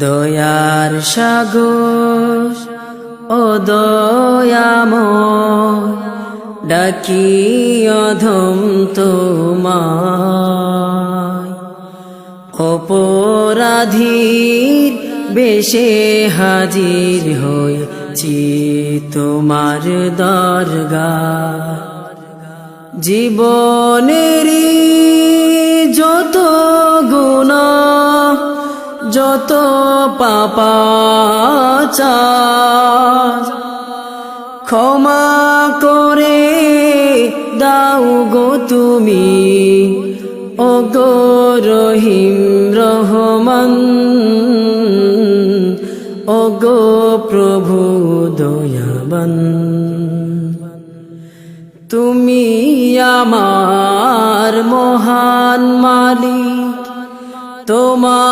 দয়ার সাগর ও দয়াময়, ডাকি অধম তোমায়। অপরাধীর বেশে হাজির হয়েছি তোমার দরগায়। জীবনেরই যত গুনাহ, যত পাপাচার, ক্ষমা করে দাও গো তুমি, ও গো রহিম রহমান, ও গো প্রভু দয়াবান। তুমি আমার মহান মালিক, তোমার